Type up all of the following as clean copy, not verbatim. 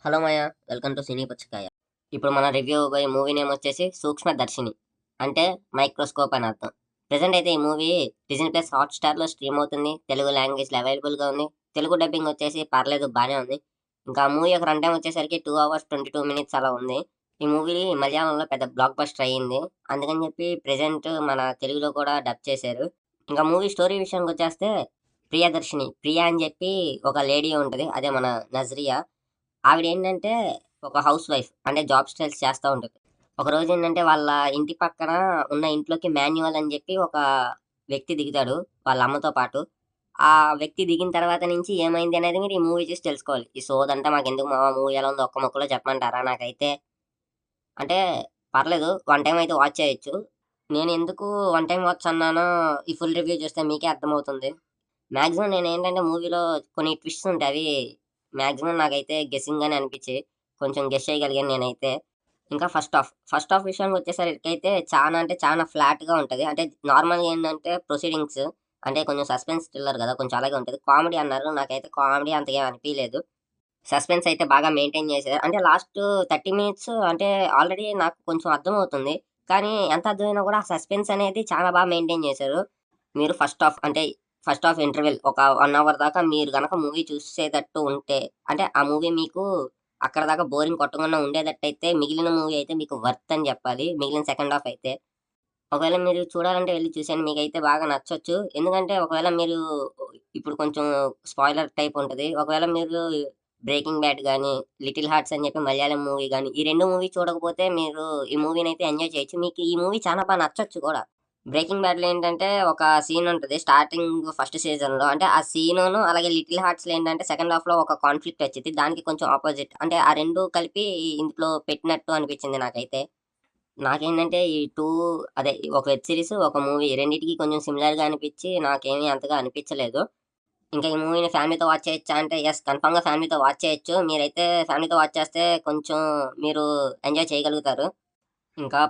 Hello Maya, welcome to cine Puchakaya. ఇప్పుడు మన review పోయే మూవీ నేమ్ వచ్చేసి సూక్ష్మదర్శిని, అంటే మైక్రోస్కోప్ అని అర్థం. ప్రెసెంట్ అయితే ఈ మూవీ డిజ్నీ ప్లస్ హాట్‌స్టార్‌లో స్ట్రీమ్ అవుతుంది. తెలుగు లాంగ్వేజ్‌లో అవైలబుల్‌గా ఉంది. తెలుగు డబ్బింగ్ వచ్చేసి పర్లేదు, బానే ఉంది. ఇంకా మూవీ యొక్క రన్ టైమ్ వచ్చేసరికి 2 అవర్స్ 22 మినిట్స్ అలా ఉంది. ఈ మూవీ మలయాళంలో పెద్ద బ్లాక్ బస్టర్ అయ్యింది. అందుకని చెప్పి ప్రెజెంట్ మన తెలుగులో కూడా డబ్ చేశారు. ఇంకా మూవీ స్టోరీ విషయానికొచ్చేస్తే ప్రియదర్శిని, ప్రియ అని చెప్పి ఒక లేడీ ఉంటది. అదే మన నజ్రియా. ఆవిడేంటంటే ఒక హౌస్ వైఫ్. అంటే జాబ్ స్టైల్స్ చేస్తా ఉంటది. ఒకరోజు ఏంటంటే వాళ్ళ ఇంటి పక్కన ఉన్న ఇంట్లోకి మాన్యువల్ అని చెప్పి ఒక వ్యక్తి దిగుతాడు వాళ్ళ అమ్మతో పాటు. ఆ వ్యక్తి దిగిన తర్వాత నుంచి ఏమైంది అనేది మీరు ఈ మూవీ చూసి తెలుసుకోవాలి. ఈ సోదంతా మాకెందుకు మావ, మూవీ ఎలా ఉందో ఒక్క ముక్కలో చెప్పమంటారా? నాకైతే అంటే పర్లేదు, వన్ టైమ్ అయితే వాచ్ చేయొచ్చు. నేను ఎందుకు వన్ టైమ్ వాచ్ అన్నానో ఈ ఫుల్ రివ్యూ చూస్తే మీకే అర్థమవుతుంది. మాక్సిమం నేనేంటంటే మూవీలో కొన్ని ట్విస్ట్స్ ఉంటాయి. అవి మాక్సిమం నాకైతే గెస్సింగ్ గానే అనిపించి కొంచెం గెస్ చేయగలిగాను నేనైతే. ఇంకా ఫస్ట్ హాఫ్ విషయానికి వచ్చేసరికైతే చాలా అంటే చాలా ఫ్లాట్‌గా ఉంటది. అంటే నార్మల్‌గా ఏంటంటే ప్రొసీడింగ్స్ అంటే కొంచెం సస్పెన్స్ థ్రిల్లర్ కదా! కొంచెం అలాగే ఉంటది. కామెడీ అన్నారు. నాకైతే కామెడీ అంతగా ఏమి అనిపియలేదు. సస్పెన్స్ అయితే బాగా మెయింటైన్ చేశారు. అంటే లాస్ట్ 30 మినిట్స్ అంటే ఆల్రెడీ నాకు కొంచెం అర్థమవుతుంది. కానీ ఎంత అర్థమైనా కూడా ఆ సస్పెన్స్ అనేది చాలా బాగా మెయింటైన్ చేశారు. మీరు ఫస్ట్ హాఫ్ ఇంటర్వెల్ ఒక 1 అవర్ దాకా మీరు గనక మూవీ చూసేటట్టు ఉంటే, అంటే ఆ మూవీ మీకు అక్కడి దాకా బోరింగ్ కొట్టకుండా ఉండేటట్టయితే మిగిలిన మూవీ అయితే మీకు వర్త్ అని చెప్పాలి. మిగిలిన సెకండ్ హాఫ్ అయితే. ఒకవేళ మీరు చూడాలంటే వెళ్లి చూసేయండి. మీకైతే బాగా నచ్చొచ్చు. ఎందుకంటే ఒకవేళ మీరు ఇప్పుడు కొంచెం స్పాయిలర్ టైప్ ఉంటది. ఒకవేళ మీరు 'బ్రేకింగ్ బ్యాడ్' గాని, 'లిటిల్ హార్ట్స్' అని చెప్పి మలయాళం మూవీ గాని, ఈ 2 మూవీ చూడకపోతే మీరు ఈ మూవీనైతే ఎంజాయ్ చేయొచ్చు. మీకు ఈ మూవీ చాలా బా నచ్చొచ్చు కూడా. 'బ్రేకింగ్ బ్యాడ్‌లో' ఏంటంటే ఒక సీన్ ఉంటది. స్టార్టింగ్ ఫస్ట్ సీజన్‌లో అంటే ఆ సీనును అలాగే 'లిటిల్ హార్ట్స్‌లో' ఏంటంటే సెకండ్ హాఫ్‌లో ఒక కాన్ఫ్లిక్ట్ వచ్చిద్ది. దానికి కొంచెం అపోజిట్. అంటే ఆ 2 కలిపి ఇందులో పెట్టినట్టు అనిపించింది నాకైతే. నాకేంటంటే ఈ 2 అదే ఒక వెబ్ సీరీస్, ఒక మూవీ రెండిటికి కొంచెం సిమిలర్‌గా అనిపిచ్చి నాకేమీ అంతగా అనిపించలేదు. ఇంకా ఈ మూవీని ఫ్యామిలీతో వాచ్ చేయొచ్చా అంటే యెస్, కన్ఫర్మ్‌గా ఫ్యామిలీతో వాచ్ చేయొచ్చు. మీరైతే ఫ్యామిలీతో వాచ్ చేస్తే కొంచెం మీరు ఎంజాయ్ చేయగలుగుతారు. ఇంకా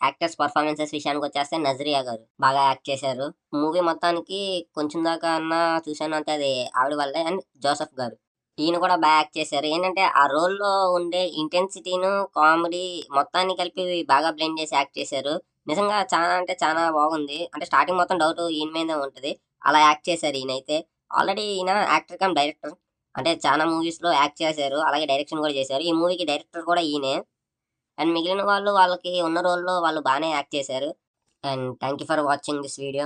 యాక్టర్స్ పర్ఫార్మెన్సెస్ విషయానికొచ్చేస్తే 'నజ్రియా' గారు బాగా యాక్ట్ చేశారు. మూవీ మొత్తానికి కొంచెం దాకా అన్నా చూసానంటే అది ఆవిడ వల్లే. అండ్ 'జోసెఫ్' గారు. ఈయన కూడా బా యాక్ట్ చేశారు. ఏంటంటే ఆ రోల్‌లో ఉండే ఇంటెన్సిటీను, కామెడీ మొత్తాన్ని కలిపి బాగా బ్లెండ్ చేసి యాక్ట్ చేశారు. నిజంగా చానా అంటే చానా బాగుంది. అంటే స్టార్టింగ్ మొత్తం డౌట్ ఈయన మీదే ఉంటది. అలా యాక్ట్ చేశారు ఈయనైతే. ఆల్రెడీ ఈయన యాక్టర్ కమ్ డైరెక్టర్. అంటే చానా మూవీస్‌లో యాక్ట్ చేశారు. అలాగే డైరెక్షన్ కూడా చేశారు. ఈ మూవీకి డైరెక్టర్ కూడా ఈయనే. అండ్ మిగిలిన వాళ్ళు వాళ్ళకి ఉన్న రోల్‌లో వాళ్ళు బానే యాక్ట్ చేశారు. And thank you for watching this video.